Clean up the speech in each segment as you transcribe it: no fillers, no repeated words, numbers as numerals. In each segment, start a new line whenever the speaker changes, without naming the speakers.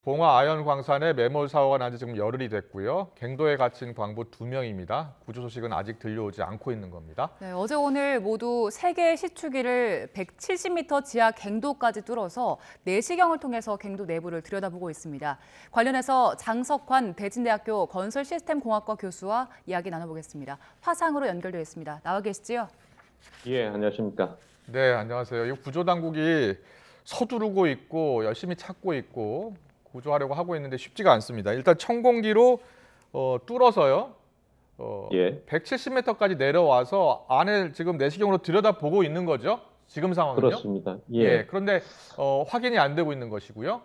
봉화 아연 광산에 매몰 사고가 난 지 지금 열흘이 됐고요. 갱도에 갇힌 광부 2명입니다. 구조 소식은 아직 들려오지 않고 있는 겁니다.
네, 어제 오늘 모두 3개의 시추기를 170m 지하 갱도까지 뚫어서 내시경을 통해서 갱도 내부를 들여다보고 있습니다. 관련해서 장석환 대진대학교 건설시스템공학과 교수와 이야기 나눠보겠습니다. 화상으로 연결되어 있습니다. 나와 계시지요?
예, 안녕하십니까.
네, 안녕하세요. 이 구조 당국이 서두르고 있고 열심히 찾고 있고 구조하려고 하고 있는데 쉽지가 않습니다. 일단 천공기로 뚫어서요.
예,
170m까지 내려와서 안에 지금 내시경으로 들여다보고 있는 거죠? 지금 상황은요?
그렇습니다.
예,
예,
그런데 확인이 안 되고 있는 것이고요.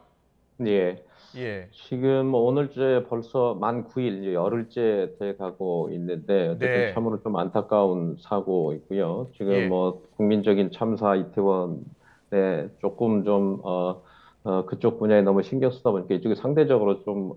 예.
예,
지금 오늘째 벌써 만 9일, 이제 열흘째 돼 가고 있는데, 어쨌든
네,
참으로 좀 안타까운 사고이고요. 지금
예.
뭐 국민적인 참사 이태원에 조금 좀, 그쪽 분야에 너무 신경 쓰다 보니까 이쪽이 상대적으로 좀,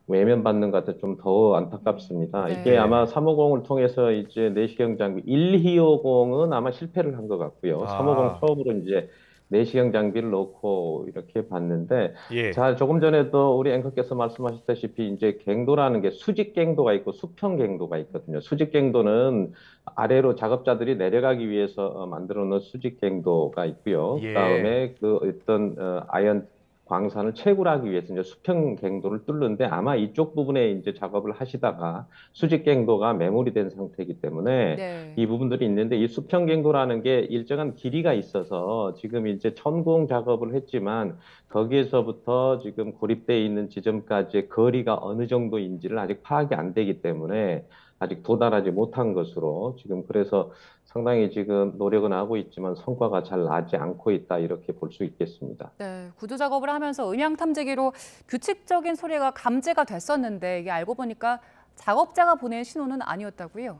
외면받는 것 같아 좀 더 안타깝습니다. 이게
네.
아마
네.
350을 통해서 이제 내시경 장비 1250은 아마 실패를 한 것 같고요. 350
아,
처음으로 이제 내시경 장비를 넣고 이렇게 봤는데,
예.
자, 조금 전에도 우리 앵커께서 말씀하셨다시피 이제 갱도라는 게 수직 갱도가 있고 수평 갱도가 있거든요. 수직 갱도는 아래로 작업자들이 내려가기 위해서 만들어 놓은 수직 갱도가 있고요.
예.
그다음에 그 어떤 아연 광산을 채굴하기 위해서 이제 수평 갱도를 뚫는데 아마 이쪽 부분에 이제 작업을 하시다가 수직 갱도가 매몰이 된 상태이기 때문에
네.
이 부분들이 있는데 이 수평 갱도라는 게 일정한 길이가 있어서 지금 이제 천공 작업을 했지만 거기에서부터 지금 고립되어 있는 지점까지의 거리가 어느 정도인지를 아직 파악이 안 되기 때문에 아직 도달하지 못한 것으로 지금 그래서 상당히 지금 노력은 하고 있지만 성과가 잘 나지 않고 있다 이렇게 볼 수 있겠습니다.
네, 구조 작업을 하면서 음향 탐지기로 규칙적인 소리가 감지가 됐었는데 이게 알고 보니까 작업자가 보낸 신호는 아니었다고요?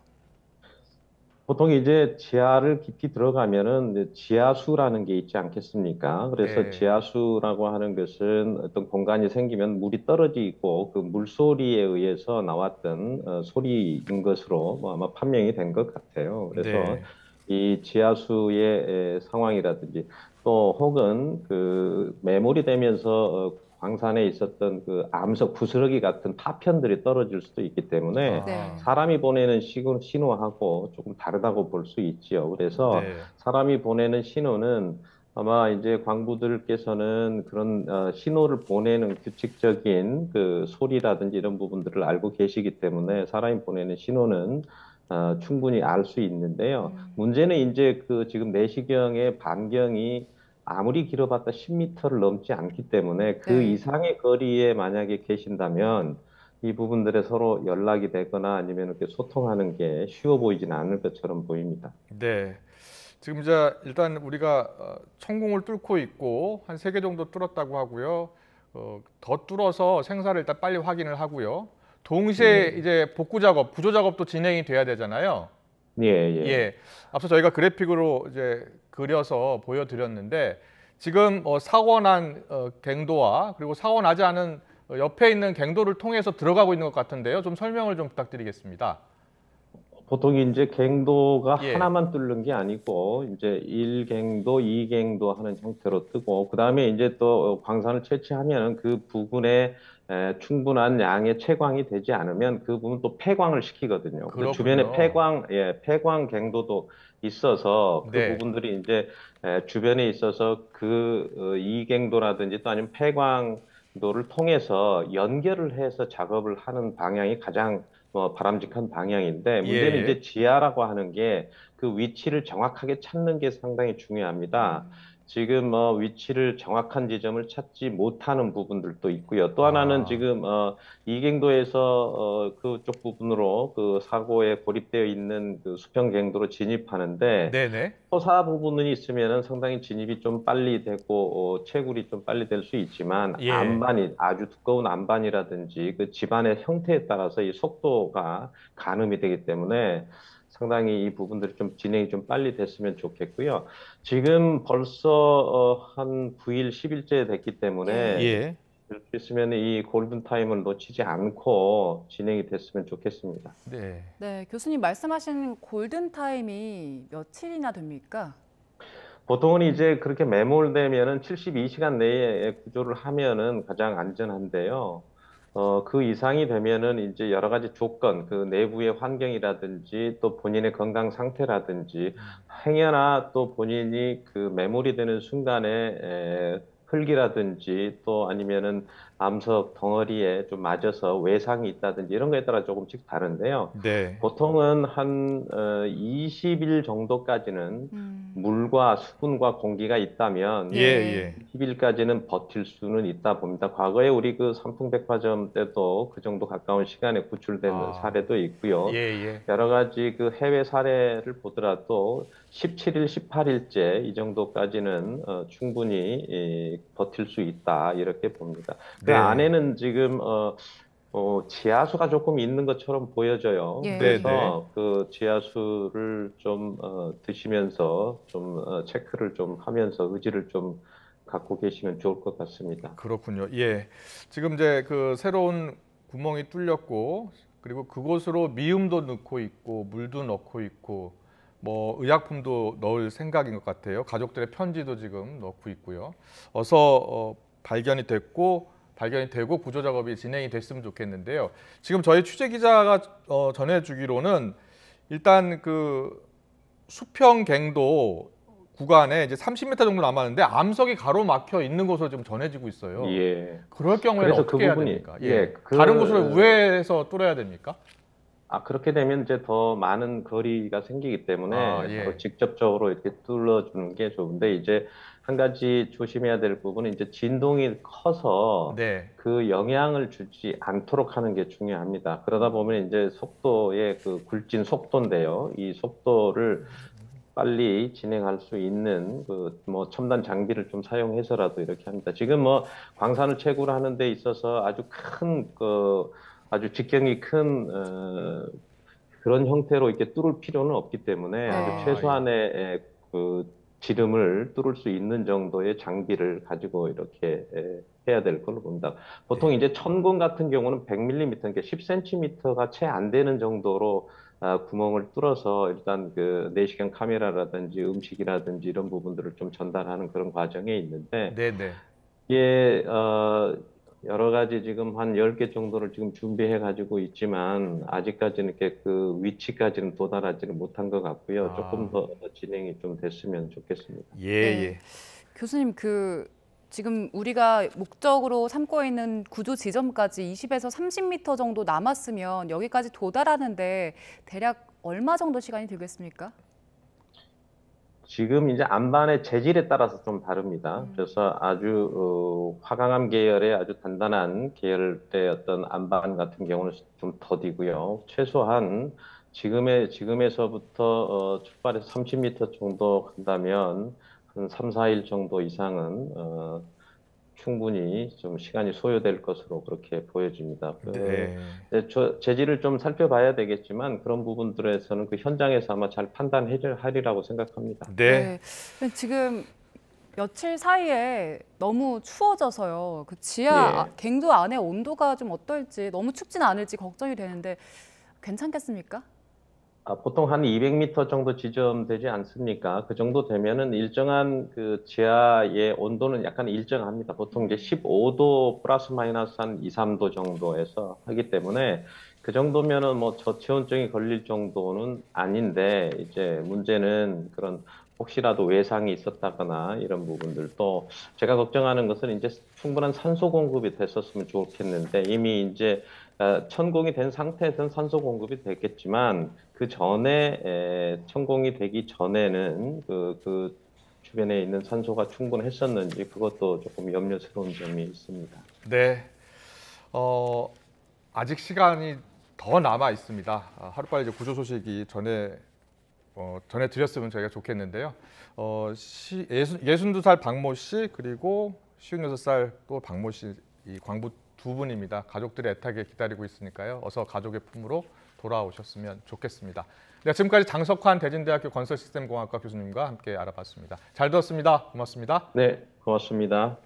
보통 이제 지하를 깊이 들어가면은 이제 지하수라는 게 있지 않겠습니까? 그래서
네.
지하수라고 하는 것은 어떤 공간이 생기면 물이 떨어지고 그 물소리에 의해서 나왔던 소리인 것으로 뭐 아마 판명이 된 것 같아요. 그래서
네.
이 지하수의 상황이라든지 또 혹은 그 매몰이 되면서 광산에 있었던 그 암석 부스러기 같은 파편들이 떨어질 수도 있기 때문에
아,
네.
사람이 보내는 신호하고 조금 다르다고 볼 수 있지요. 그래서
네.
사람이 보내는 신호는 아마 이제 광부들께서는 그런 신호를 보내는 규칙적인 그 소리라든지 이런 부분들을 알고 계시기 때문에 사람이 보내는 신호는 충분히 알 수 있는데요. 문제는 이제 그 지금 내시경의 반경이 아무리 길어봤자 10m를 넘지 않기 때문에 그
네.
이상의 거리에 만약에 계신다면 이 부분들에 서로 연락이 되거나 아니면 이렇게 소통하는 게 쉬워 보이지는 않을 것처럼 보입니다.
네. 지금 이제 일단 우리가 천공을 뚫고 있고 한 3개 정도 뚫었다고 하고요. 더 뚫어서 생사를 일단 빨리 확인을 하고요. 동시에
예,
이제 복구 작업, 구조 작업도 진행이 돼야 되잖아요.
예, 예.
예. 앞서 저희가 그래픽으로 이제 그려서 보여드렸는데 지금 사고 난 갱도와 그리고 사고 나지 않은 옆에 있는 갱도를 통해서 들어가고 있는 것 같은데요. 좀 설명을 좀 부탁드리겠습니다.
보통 이제 갱도가
예.
하나만 뚫는 게 아니고 이제 1갱도, 2갱도 하는 형태로 뜨고 그다음에 이제 또 광산을 채취하면은 그 부분에 충분한 양의 채광이 되지 않으면 그 부분 또 폐광을 시키거든요. 그래서 주변에
그렇군요.
폐광 갱도도 있어서 그
네.
부분들이 이제 주변에 있어서 그 2갱도라든지 또 아니면 폐광도를 통해서 연결을 해서 작업을 하는 방향이 가장 바람직한 방향인데
예,
문제는
예.
이제 지하라고 하는 게 그 위치를 정확하게 찾는 게 상당히 중요합니다. 지금 위치를 정확한 지점을 찾지 못하는 부분들도 있고요. 또 하나는
아.
지금 이갱도에서 그쪽 부분으로 그 사고에 고립되어 있는 그 수평갱도로 진입하는데
네네.
토사 부분이 있으면은 상당히 진입이 좀 빨리 되고 채굴이 좀 빨리 될 수 있지만
예.
안반이 아주 두꺼운 안반이라든지 그 집안의 형태에 따라서 이 속도가 가늠이 되기 때문에 상당히 이 부분들이 좀 진행이 좀 빨리 됐으면 좋겠고요. 지금 벌써 한 9일, 10일째 됐기 때문에
예.
예.
이렇게 있으면 이 골든 타임을 놓치지 않고 진행이 됐으면 좋겠습니다.
네.
네, 교수님 말씀하신 골든타임이 며칠이나 됩니까?
보통은 이제 그렇게 매몰되면은 72시간 내에 구조를 하면은 가장 안전한데요. 그 이상이 되면은 이제 여러 가지 조건, 그 내부의 환경이라든지 또 본인의 건강 상태라든지 행여나 또 본인이 그 매몰이 되는 순간에 흙이라든지 또 아니면은 암석 덩어리에 좀 맞아서 외상이 있다든지 이런 거에 따라 조금씩 다른데요.
네.
보통은 한 20일 정도까지는
음.
물과 수분과 공기가
예,
있다면
네.
예.
10일까지는 버틸 수는 있다 봅니다. 과거에 우리 그 삼풍백화점 때도 그 정도 가까운 시간에 구출된
아,
사례도
예,
있고요.
예.
여러 가지 그 해외 사례를 보더라도 17일, 18일째 이 정도까지는 충분히 버틸 수 있다 이렇게 봅니다. 그
네.
안에는 지금 지하수가 조금 있는 것처럼 보여져요.
네,
예.
네.
그래서 그 지하수를 좀 드시면서 좀 체크를 좀 하면서 의지를 좀 갖고 계시면 좋을 것 같습니다.
그렇군요. 예. 지금 이제 그 새로운 구멍이 뚫렸고 그리고 그곳으로 미음도 넣고 있고 물도 넣고 있고 뭐 의약품도 넣을 생각인 것 같아요. 가족들의 편지도 지금 넣고 있고요. 어서 발견이 되고 구조 작업이 진행이 됐으면 좋겠는데요. 지금 저희 취재 기자가 전해주기로는 일단 그 수평갱도 구간에 이제 30m 정도 남았는데 암석이 가로막혀 있는 것으로 좀 전해지고 있어요.
예.
그럴 경우에는
그래서 그
어떻게 해야
부분이,
됩니까?
예,
다른 곳으로 우회해서 뚫어야 됩니까?
그렇게 되면 이제 더 많은 거리가 생기기
아,
때문에 바로
예.
직접적으로 이렇게 뚫어주는 게 좋은데 이제 한 가지 조심해야 될 부분은 이제 진동이 커서
네.
그 영향을 주지 않도록 하는 게 중요합니다. 그러다 보면 이제 속도의 그 굴진 속도인데요. 이 속도를 빨리 진행할 수 있는 그 뭐 첨단 장비를 좀 사용해서라도 이렇게 합니다. 지금 뭐 광산을 채굴 하는 데 있어서 아주 큰 아주 직경이 큰 그런 형태로 이렇게 뚫을 필요는 없기 때문에 아주
네.
아, 예.
최소한의 그 지름을 뚫을 수 있는 정도의 장비를 가지고 이렇게 해야 될 걸로 봅니다. 보통
예.
이제 천공 같은 경우는 100mm, 그러니까 10cm가 채 안 되는 정도로 구멍을 뚫어서 일단 그 내시경 카메라라든지 음식이라든지 이런 부분들을 좀 전달하는 그런 과정에 있는데
네, 네.
이게 여러 가지 지금 한 10개 정도를 지금 준비해 가지고 있지만 아직까지는 이렇게 그 위치까지는 도달하지는 못한 것 같고요. 조금
아,
더 진행이 좀 됐으면 좋겠습니다.
예,
네.
예.
교수님, 지금 우리가 목적으로 삼고 있는 구조 지점까지 20에서 30m 정도 남았으면 여기까지 도달하는데 대략 얼마 정도 시간이 들겠습니까?
지금 이제 안반의 재질에 따라서 좀 다릅니다. 그래서 아주 화강암 계열의 아주 단단한 계열의 어떤 안반 같은 경우는 좀 더디고요. 최소한 지금에서부터 출발해서 30m 정도 간다면 한 3, 4일 정도 이상은 충분히 좀 시간이 소요될 것으로 그렇게 보여집니다.
네.
재질을 좀 살펴봐야 되겠지만 그런 부분들에서는 그 현장에서 아마 잘 판단하리라고 생각합니다.
네.
네. 지금 며칠 사이에 너무 추워져서요. 그
예.
갱도 안에 온도가 좀 어떨지 너무 춥진 않을지 걱정이 되는데 괜찮겠습니까?
보통 한 200m 정도 지점되지 않습니까? 그 정도 되면은 일정한 그 지하의 온도는 약간 일정합니다. 보통 이제 15도 플러스 마이너스 한 2, 3도 정도에서 하기 때문에 그 정도면은 뭐 저체온증이 걸릴 정도는 아닌데 이제 문제는 그런 혹시라도 외상이 있었다거나 이런 부분들도 제가 걱정하는 것은 이제 충분한 산소 공급이 됐었으면 좋겠는데 이미 이제 천공이 된 상태에서는 산소 공급이 됐겠지만 그 전에 천공이 되기 전에는 그 주변에 있는 산소가 충분했었는지 그것도 조금 염려스러운 점이 있습니다.
네. 아직 시간이 더 남아 있습니다. 하루빨리 이제 구조 소식이 전해드렸으면 저희가 좋겠는데요. 62살 박모 씨 그리고 56살 또 박모 씨 이 광부 두 분입니다. 가족들의 애타게 기다리고 있으니까요. 어서 가족의 품으로 돌아오셨으면 좋겠습니다. 네, 지금까지 장석환 대진대학교 건설시스템공학과 교수님과 함께 알아봤습니다. 잘 들었습니다. 고맙습니다.
네, 고맙습니다.